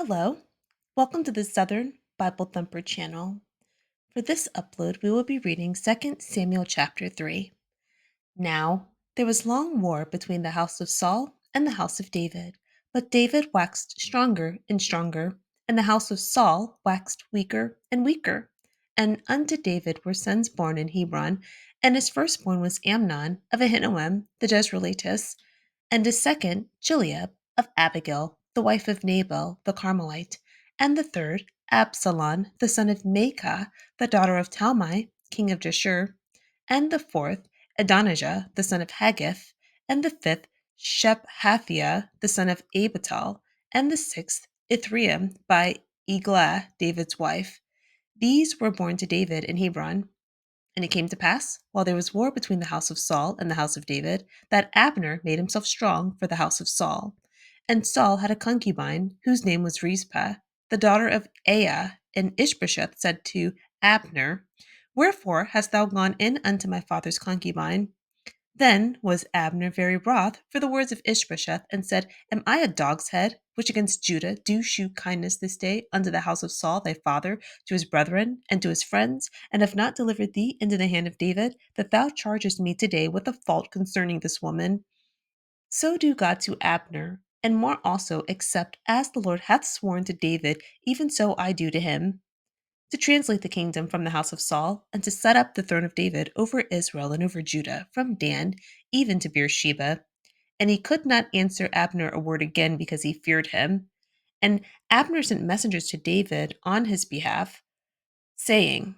Hello, welcome to the Southern Bible Thumper channel. For this upload, we will be reading 2 Samuel chapter 3. Now, there was long war between the house of Saul and the house of David, but David waxed stronger and stronger, and the house of Saul waxed weaker and weaker. And unto David were sons born in Hebron, and his firstborn was Amnon of Ahinoam the Jezreelitess, and his second Chileab of Abigail, the wife of Nabal the Carmelite, and the third Absalom, the son of Maacah, the daughter of Talmai, king of Geshur, and the fourth Adonijah, the son of Haggith, and the fifth Shephathiah, the son of Abital, and the sixth Ithream by Eglah, David's wife. These were born to David in Hebron. And it came to pass, while there was war between the house of Saul and the house of David, that Abner made himself strong for the house of Saul. And Saul had a concubine, whose name was Rizpah, the daughter of Aiah. And Ishbosheth said to Abner, Wherefore hast thou gone in unto my father's concubine? Then was Abner very wroth for the words of Ishbosheth, and said, Am I a dog's head, which against Judah do shew kindness this day unto the house of Saul thy father, to his brethren, and to his friends, and have not delivered thee into the hand of David, that thou chargest me today with a fault concerning this woman? So do God to Abner, and more also, except as the Lord hath sworn to David, even so I do to him, to translate the kingdom from the house of Saul, and to set up the throne of David over Israel and over Judah, from Dan even to Beersheba. And he could not answer Abner a word again because he feared him. And Abner sent messengers to David on his behalf, saying,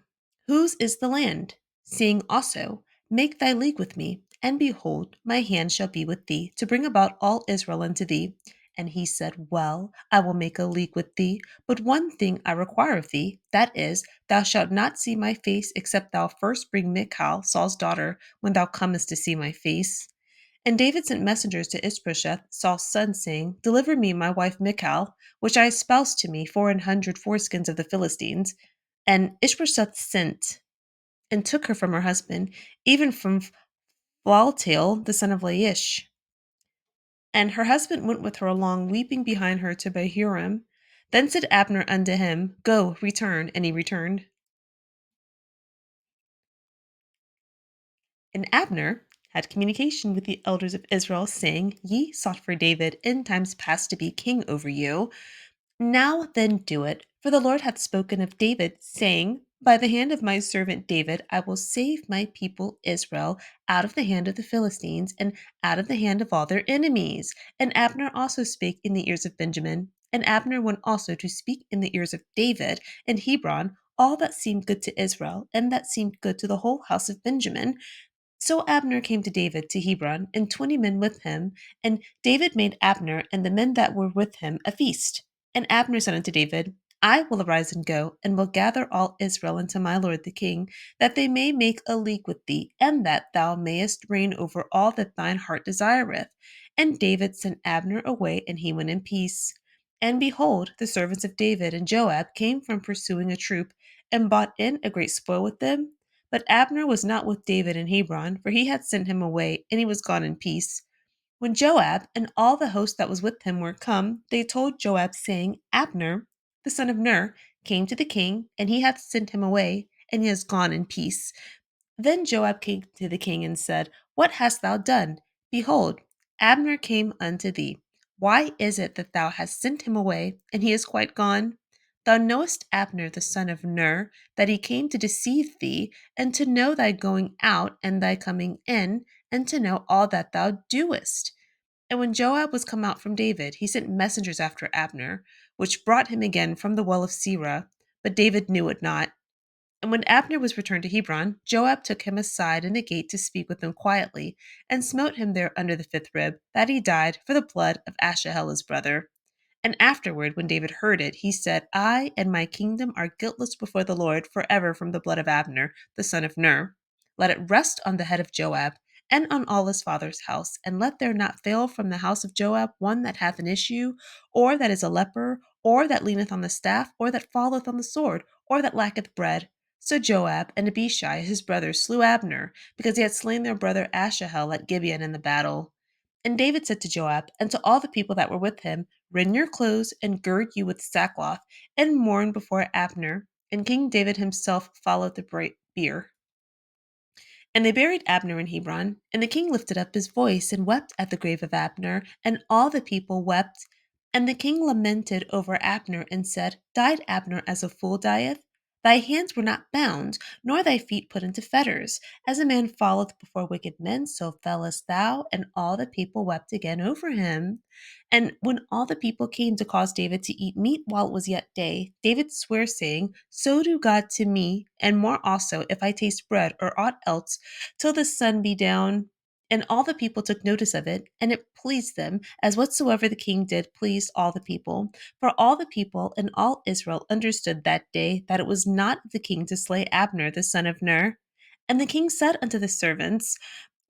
Whose is the land? Seeing also, make thy league with me, and behold, my hand shall be with thee, to bring about all Israel unto thee. And he said, Well, I will make a league with thee, but one thing I require of thee, that is, thou shalt not see my face, except thou first bring Michal, Saul's daughter, when thou comest to see my face. And David sent messengers to Ishbosheth, Saul's son, saying, Deliver me my wife Michal, which I espoused to me 400 foreskins of the Philistines. And Ishbosheth sent and took her from her husband, even from Phaltiel, the son of Laish. And her husband went with her along, weeping behind her to Bahurim. Then said Abner unto him, Go, return. And he returned. And Abner had communication with the elders of Israel, saying, Ye sought for David in times past to be king over you. Now then do it, for the Lord hath spoken of David, saying, By the hand of my servant David I will save my people Israel out of the hand of the Philistines, and out of the hand of all their enemies. And Abner also spake in the ears of Benjamin. And Abner went also to speak in the ears of David and Hebron all that seemed good to Israel, and that seemed good to the whole house of Benjamin. So Abner came to David to Hebron, and 20 men with him. And David made Abner and the men that were with him a feast. And Abner said unto David, I will arise and go, and will gather all Israel unto my lord the king, that they may make a league with thee, and that thou mayest reign over all that thine heart desireth. And David sent Abner away, and he went in peace. And behold, the servants of David and Joab came from pursuing a troop, and brought in a great spoil with them. But Abner was not with David in Hebron, for he had sent him away, and he was gone in peace. When Joab and all the host that was with him were come, they told Joab, saying, Abner, the son of Ner, came to the king, and he hath sent him away, and he has gone in peace. Then Joab came to the king and said, What hast thou done? Behold, Abner came unto thee. Why is it that thou hast sent him away, and he is quite gone? Thou knowest Abner the son of Ner, that he came to deceive thee, and to know thy going out and thy coming in, and to know all that thou doest. And when Joab was come out from David, he sent messengers after Abner, which brought him again from the well of Sirah, but David knew it not. And when Abner was returned to Hebron, Joab took him aside in the gate to speak with him quietly, and smote him there under the fifth rib, that he died for the blood of Asahel his brother. And afterward, when David heard it, he said, I and my kingdom are guiltless before the Lord forever from the blood of Abner, the son of Ner. Let it rest on the head of Joab, and on all his father's house, and let there not fail from the house of Joab one that hath an issue, or that is a leper, or that leaneth on the staff, or that falleth on the sword, or that lacketh bread. So Joab and Abishai his brother slew Abner, because he had slain their brother Asahel at Gibeon in the battle. And David said to Joab and to all the people that were with him, "Rend your clothes and gird you with sackcloth, and mourn before Abner." And King David himself followed the bier. And they buried Abner in Hebron. And the king lifted up his voice and wept at the grave of Abner, and all the people wept. And the king lamented over Abner and said, "Died Abner as a fool dieth? Thy hands were not bound, nor thy feet put into fetters. As a man falleth before wicked men, so fellest thou." And all the people wept again over him. And when all the people came to cause David to eat meat while it was yet day, David sware, saying, "So do God to me, and more also, if I taste bread or aught else, till the sun be down." And all the people took notice of it, and it pleased them, as whatsoever the king did pleased all the people. For all the people and all Israel understood that day that it was not of the king to slay Abner the son of Ner. And the king said unto the servants,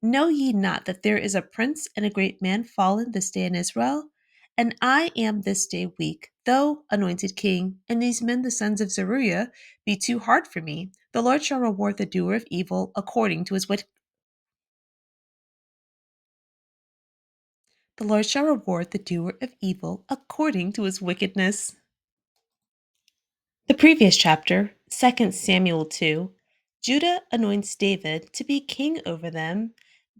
"Know ye not that there is a prince and a great man fallen this day in Israel? And I am this day weak, though anointed king, and these men, the sons of Zeruiah, be too hard for me. The Lord shall reward the doer of evil according to his the Lord shall reward the doer of evil according to his wickedness." The previous chapter, 2 Samuel 2, Judah anoints David to be king over them.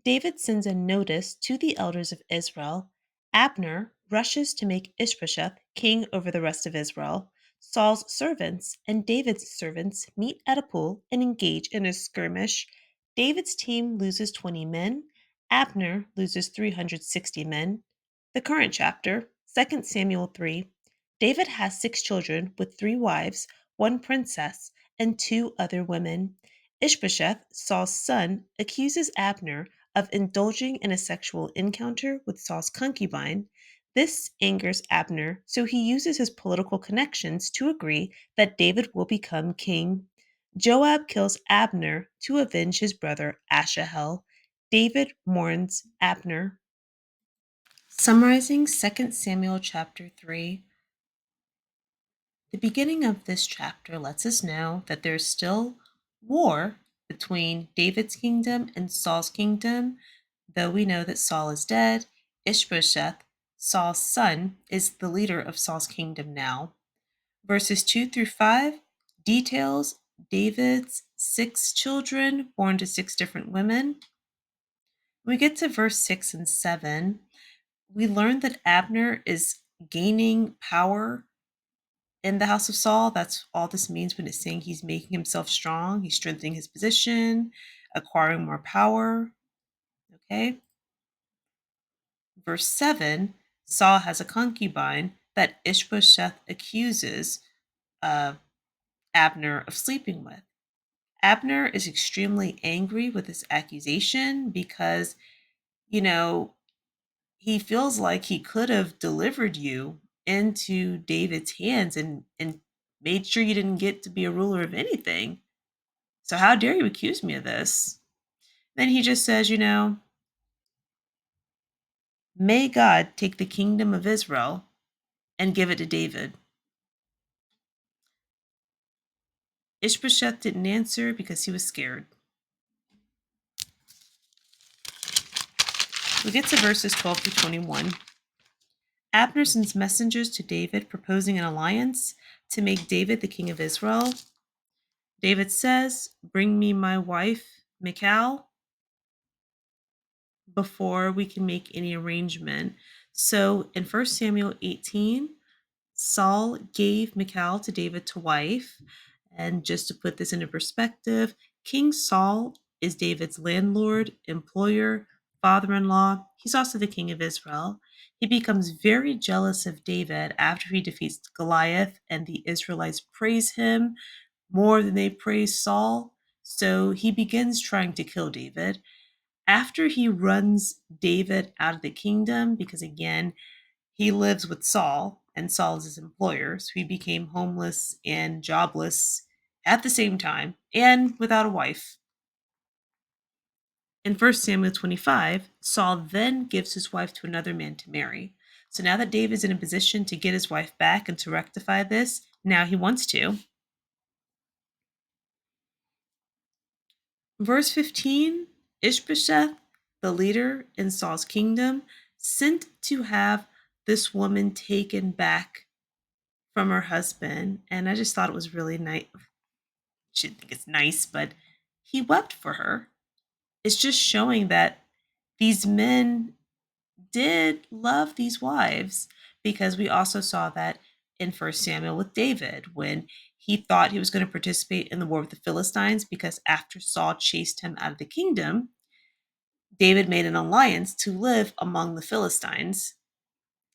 David sends a notice to the elders of Israel. Abner rushes to make Ishbosheth king over the rest of Israel. Saul's servants and David's servants meet at a pool and engage in a skirmish. David's team loses 20 men. Abner loses 360 men. The current chapter, 2 Samuel 3, David has 6 children with 3 wives, one princess, and 2 other women. Ishbosheth, Saul's son, accuses Abner of indulging in a sexual encounter with Saul's concubine. This angers Abner, so he uses his political connections to agree that David will become king. Joab kills Abner to avenge his brother Asahel. David mourns Abner. Summarizing 2 Samuel chapter 3, the beginning of this chapter lets us know that there's still war between David's kingdom and Saul's kingdom. Though we know that Saul is dead, Ishbosheth, Saul's son, is the leader of Saul's kingdom now. Verses 2 through 5 details David's 6 children born to 6 different women. When we get to verse 6 and 7, we learn that Abner is gaining power in the house of Saul. That's all this means when it's saying he's making himself strong. He's strengthening his position, acquiring more power. Okay. Verse 7, Saul has a concubine that Ishbosheth accuses uh, Abner of sleeping with. Abner is extremely angry with this accusation because, you know, he feels like he could have delivered you into David's hands and made sure you didn't get to be a ruler of anything. So how dare you accuse me of this? Then he just says, may God take the kingdom of Israel and give it to David. Ishbosheth didn't answer because he was scared. We get to verses 12 through 21. Abner sends messengers to David proposing an alliance to make David the king of Israel. David says, "Bring me my wife, Michal, before we can make any arrangement." So in 1 Samuel 18, Saul gave Michal to David to wife. And just to put this into perspective, King Saul is David's landlord, employer, father in law. He's also the king of Israel. He becomes very jealous of David after he defeats Goliath, and the Israelites praise him more than they praise Saul. So he begins trying to kill David. After he runs David out of the kingdom, because again, he lives with Saul, and Saul is his employer, so he became homeless and jobless at the same time and without a wife. In 1 Samuel 25, Saul then gives his wife to another man to marry. So now that David's in a position to get his wife back and to rectify this, now he wants to. Verse 15, Ishbosheth, the leader in Saul's kingdom, sent to have this woman taken back from her husband. And I just thought it was really nice. Should think it's nice, but he wept for her. It's just showing that these men did love these wives, because we also saw that in First Samuel with David when he thought he was going to participate in the war with the Philistines, because after Saul chased him out of the kingdom, David made an alliance to live among the Philistines,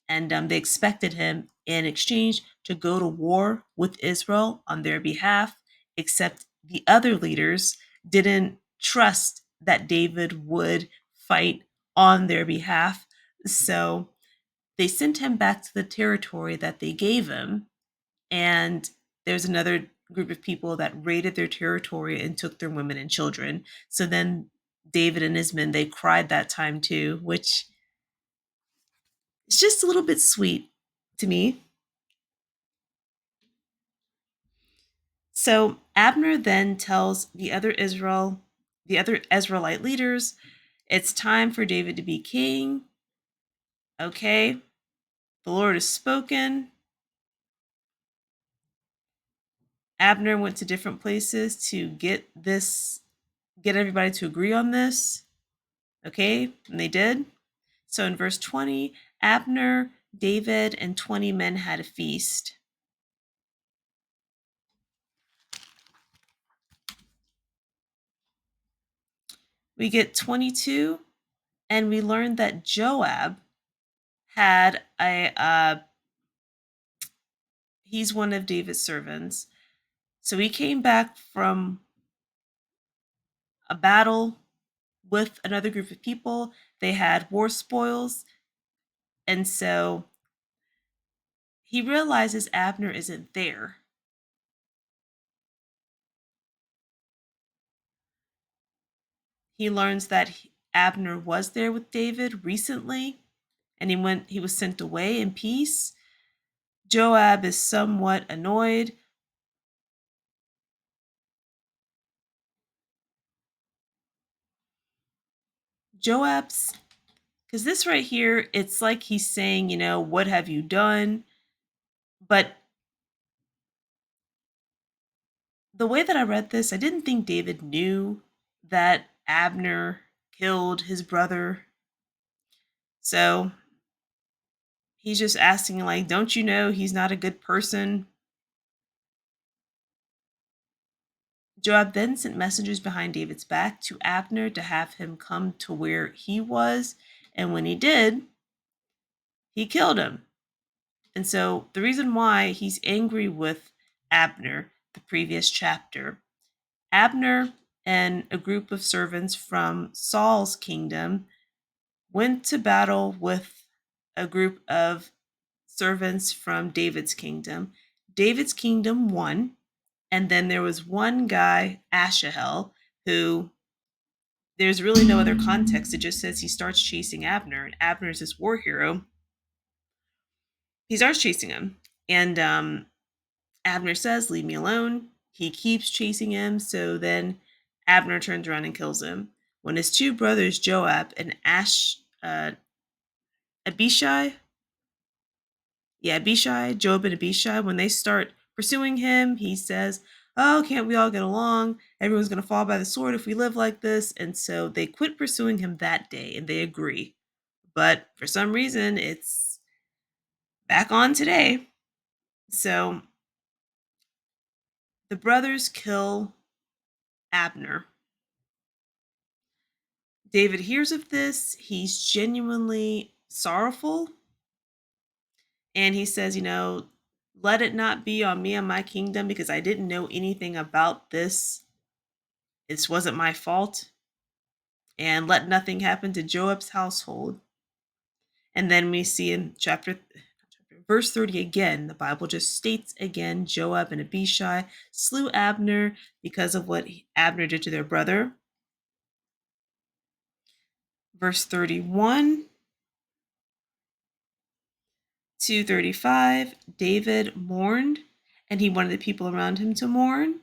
and they expected him in exchange to go to war with Israel on their behalf, except the other leaders didn't trust that David would fight on their behalf. So they sent him back to the territory that they gave him. And there's another group of people that raided their territory and took their women and children. So then David and his men, they cried that time too, which is just a little bit sweet to me. So Abner then tells the other Israelite leaders, it's time for David to be king. Okay, the Lord has spoken. Abner went to different places to get everybody to agree on this. Okay, and they did. So in verse 20, Abner, David, and 20 men had a feast. We get 22, and we learn that Joab had he's one of David's servants. So he came back from a battle with another group of people. They had war spoils. And so he realizes Abner isn't there. He learns that Abner was there with David recently, and he was sent away in peace. Joab is somewhat annoyed. Joab's because this right here, it's like he's saying, what have you done? But the way that I read this, I didn't think David knew that Abner killed his brother. So he's just asking, like, don't you know he's not a good person? Joab then sent messengers behind David's back to Abner to have him come to where he was. And when he did, he killed him. And so the reason why he's angry with Abner, the previous chapter, Abner and a group of servants from Saul's kingdom went to battle with a group of servants from David's kingdom. David's kingdom won, and then there was one guy, Asahel, who there's really no other context. It just says he starts chasing Abner, and Abner is this war hero. He starts chasing him, and Abner says, "Leave me alone." He keeps chasing him, so then Abner turns around and kills him. When his two brothers, Joab and Abishai, Joab and Abishai, when they start pursuing him, he says, "Oh, can't we all get along? Everyone's going to fall by the sword if we live like this." And so they quit pursuing him that day and they agree. But for some reason, it's back on today. So the brothers kill Abner. David hears of this. He's genuinely sorrowful. And he says, let it not be on me and my kingdom, because I didn't know anything about this. This wasn't my fault. And let nothing happen to Joab's household. And then we see in verse 30 again, the Bible just states again, Joab and Abishai slew Abner because of what Abner did to their brother. Verse 31 to 35, David mourned, and he wanted the people around him to mourn.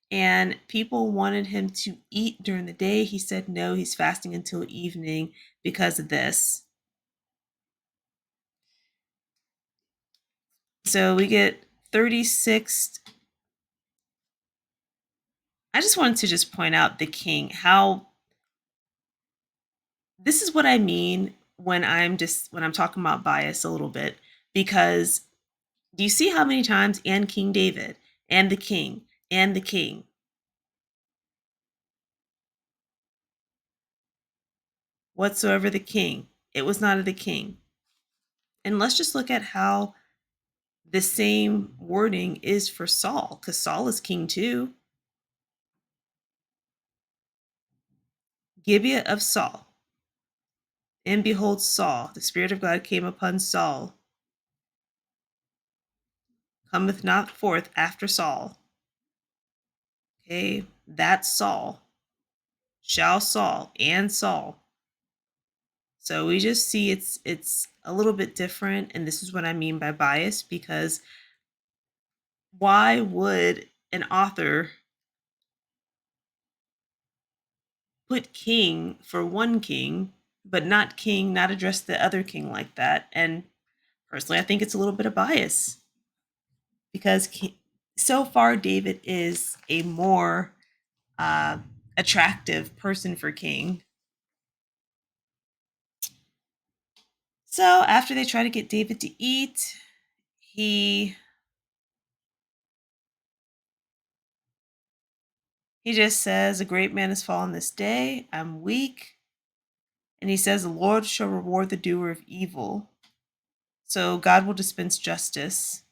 And people wanted him to eat during the day. He said no, he's fasting until evening because of this. So we get 36. I just wanted to just point out the king, how this is what I mean when I'm talking about bias a little bit, because do you see how many times and King David and the king and the king? Whatsoever the king, it was not of the king. And let's just look at how the same wording is for Saul, because Saul is king too. Gibeah of Saul. And behold, Saul, the Spirit of God came upon Saul, cometh not forth after Saul. Okay, that's Saul. Shall Saul and Saul. So we just see it's a little bit different, and this is what I mean by bias, because why would an author put king for one king, but not address the other king like that? And personally, I think it's a little bit of bias, because so far David is a more uh, attractive person for king. So after they try to get David to eat, he just says, "A great man has fallen this day. I'm weak." And he says, "The Lord shall reward the doer of evil." So God will dispense justice.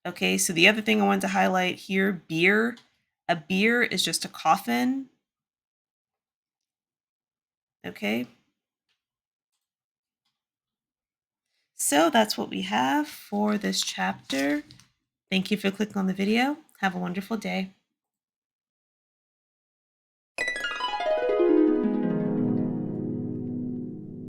Okay, so the other thing I wanted to highlight here, bier. A bier is just a coffin. Okay. So that's what we have for this chapter. Thank you for clicking on the video. Have a wonderful day.